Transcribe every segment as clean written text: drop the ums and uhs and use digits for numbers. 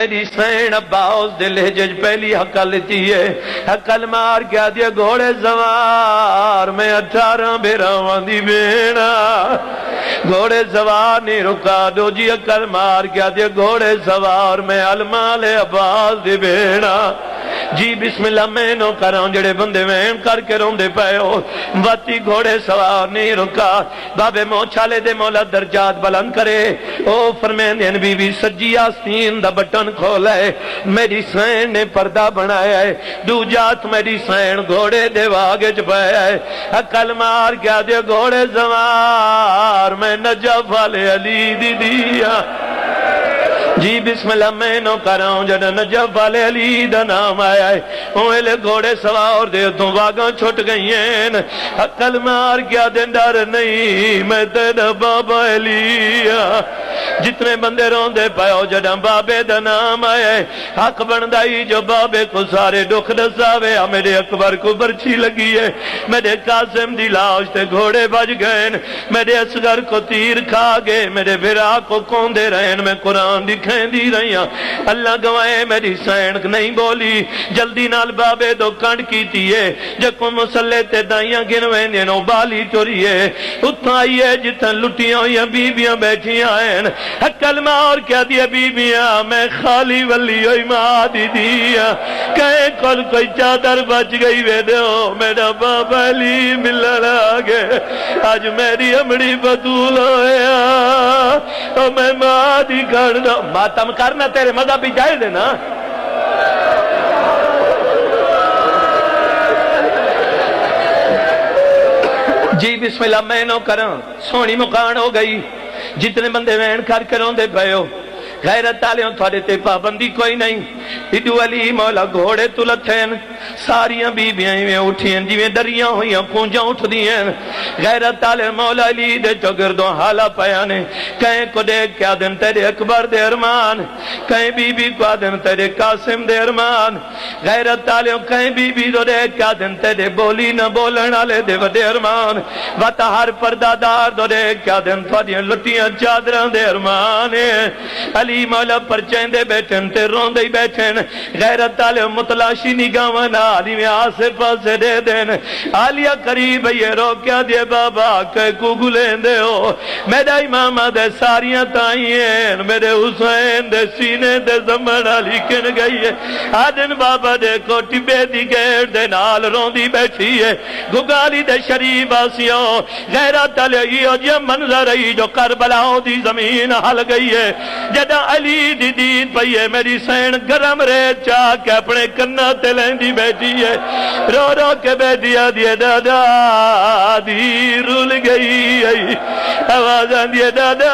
میری سین عباس دے لہجج پہلی حقل لیتی ہے، حقل مار کیا دیا گھوڑے زوار میں 18 بیراوان دی بینا گھوڑے زوار نہیں رکا دو جی حقل مار کیا دیا گھوڑے زوار میں المال عباس دی بینا جی بسم اللہ میں نو کراؤں جڑے بندے میں کر کے روندے پائے ہو واتی گھوڑے سوار نہیں رکا بابے موچھالے دے مولا درجات بلند کرے او فرمین دین بی بی سجی آستین دا بٹن کھولا ہے میری سین نے پردہ بنایا ہے دو جات میری سین گھوڑے دے واگے چپایا ہے حقل مار کیا دے گھوڑے زوار میں نجف والے علی دی دیا جی بسم اللہ میں نو کراؤں جڑا نجف والے علی دا نام آیا ہے اوہلے گھوڑے سوار دے تو واگاں چھوٹ گئی ہیں حقل مار کیا دن ڈر نہیں میں تیرا بابا علی جتنے بندے رون دے پاؤ جڑا بابے دا نام آیا ہے حق بندائی جو بابے کو سارے دکھ دساوے میرے اکبر کو برچی لگی ہے میرے قاسم دی لاش تے گھوڑے بج گئے میرے اصغر کو تیر کھا گئے میرے بھرا کو کون دے رہے میں قرآن دکھیں دی رہی ہیں اللہ گوائے میری سین نہیں بولی جلدی نال بابے دو کنڈ کی تیئے جکو مسلے تے دائیاں گنویں دینوں بالی ٹوریے اتھا آئیے جتن لٹیاں ہوئی بیبیاں بیٹھیاں ہیں حقل مار کیا دیا بیبیاں میں خالی ولی ہوئی ماں دی دیا کہیں کل کوئی چادر بچ گئی وے دو میرا بابا علی ملن آگے آج میری امڑی بطول ہویا اور میں ماں دی کر دو ماتم کرنا تیرے مذہب بھی جائے دینا جی بسم اللہ میں نو کروں سونی مکان ہو گئی جتنے بندے وین کر کروں دے بھائیو غیرت تالیوں تھوڑے تے پابندی کوئی نہیں ادو علی مولا گھوڑے تلتھین ساریاں بیبیاں میں اٹھیں جی میں دریاں ہوئیاں پونجاں اٹھ دیئیں غیرت تالیوں مولا علی دے چگردوں حالا پیانے کہیں کو دیکھ کیا دن تیرے اکبر دے ارمان کہیں بی بی کو دن تیرے قاسم دے ارمان غیرت تالیوں کہیں بی بی دو دیکھ کیا دن تیرے بولی نہ بولن آلے دے ودے ارمان وطا ہر پردادار دو دیکھ کیا دن تھوڑیاں لٹیاں چادران دے ارمان علی مولا پرچین دے بیٹھن تے رون دے بیٹھن غیرت تالے متلاشی نگاہن علی میں آسے پاسے دے دین آلیا قریب یہ رو کیا دے بابا کہ کو گلین دے ہو میرا امام دے ساریاں تائیں میرے حسین دے سینے دے زمن علی کن گئی ہے آدن بابا دے کو ٹبے دی گیر دے نال رون دی بیٹھی ہے گگالی دے شریف آسیوں غیرت تالے یہ جو منظر رہی جو کربلاؤ دی زمین حل گئی ہے جدہ علی دی دید پئیے میری سین گرم ریت چاہ کے اپنے کنہ تلیں دی بیٹھی ہے رو رو کے بیٹھی آدھیے دادا دی رول گئی ہے آواز آدھیے دادا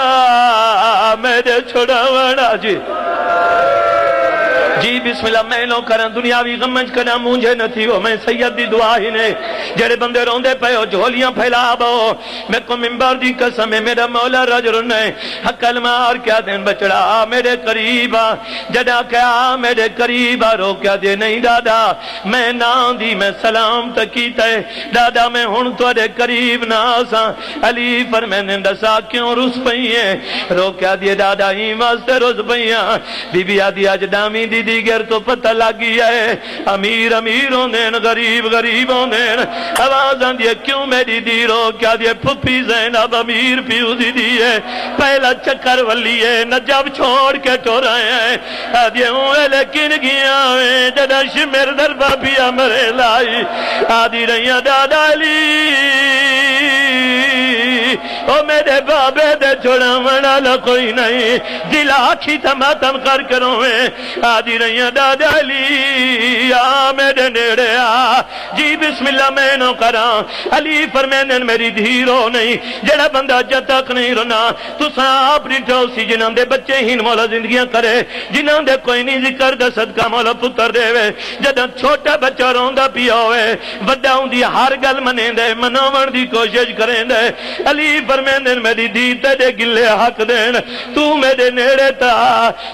میرے چھوڑا وڑا جی جی بسم اللہ میں لو کرن دنیاوی غمج کرنا مونجھے نہ تھی وہ میں سید دی دعا ہی نے جڑے بندے روندے پے ہو جھولیاں پھیلا بو میں کو منبر دی قسم ہے میرا مولا رجل نے حقل مار کیا دن بچڑا میرے قریب جڑا کیا میرے قریب رو کیا دے نہیں دادا میں نام دی میں سلام تکیتا ہے دادا میں ہن تواڈے قریب نہ آساں علی فرمانے دسا کیوں رس پئیے رو کیا دے دادا ہی واسطے رس پئیاں بی بی آدھی اج دامی دی دیگر تو پتہ لگی ہے امیر امیر ہوندین غریب غریب ہوندین آواز آندی ہے کیوں میری دی رو کیا دی پھپی زینب امیر پیو دی دی ہے پہلا چکر ولی ہے نجب چھوڑ کے ٹو رہے ہیں آدھی ہوئے لیکن گیا ہے جدہ شمر در بابی امرے لائی آدھی رہیاں دادا علی او میرے بابے دے چھوڑا منا لکوئی نہیں دل آکھی تماتم کر کروں میں آدھی رہیاں دادا علی آ میرے نیڑے آ جی بسم اللہ میں نو کراں علی فرمینن میری دھیرو نہیں جڑا بندہ جد تک نہیں رونا تو ساپ ریٹھو سی جنہاں دے بچے ہین مولا زندگیاں کرے جنہاں دے کوئی نہیں ذکر دے صدقہ مولا پتر دے وے جدہ چھوٹا بچہ روندہ پیا ہوئے وڈا ہوں دی ہر گل منیں دے مناون دی کوشش کریں دے علی فرمیندے میری دھی تیرے گلے حق دین تو میرے نیڑے تا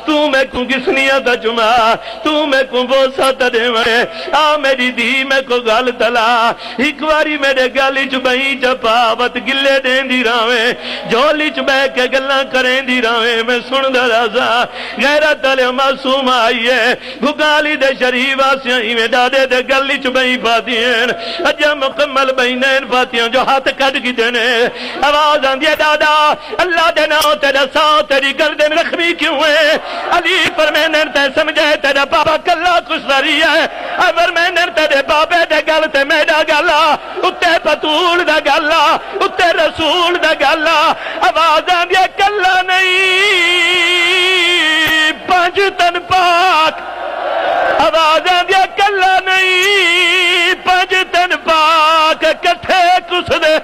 تو میں کو کسنیاں تا چما تو میں کو بوسا تا دے میں آ میری دھی میں کو گل تلا ایک واری میرے گلی چ بہی چپاوت گلے دین دی راویں جولی چ بہ کے گلاں کریں دی راویں میں سن دا رازا غیرت علی معصوم آئی ہے گالی دے شریف آسیاں ہی میں ڈادے دے گلی چ بہی پاتیاں اجا مکمل بہینین پاتیاں جو ہاتھ کٹ کی دینے آواز آن دیا دادا اللہ دے ناؤ تیرا ساؤ تیری گردن رخمی کیوں ہے علی فرمینن تے سمجھے تیرا بابا کلا کسری ہے فرمینن تیرے بابے دے گل تے میڈا گلا اتے پتول دا گلا اتے رسول دا گلا آواز آن دیا کلا نہیں پانچ تن پاک آواز آن دیا کلا نہیں پانچ تن پاک کٹھے کس دے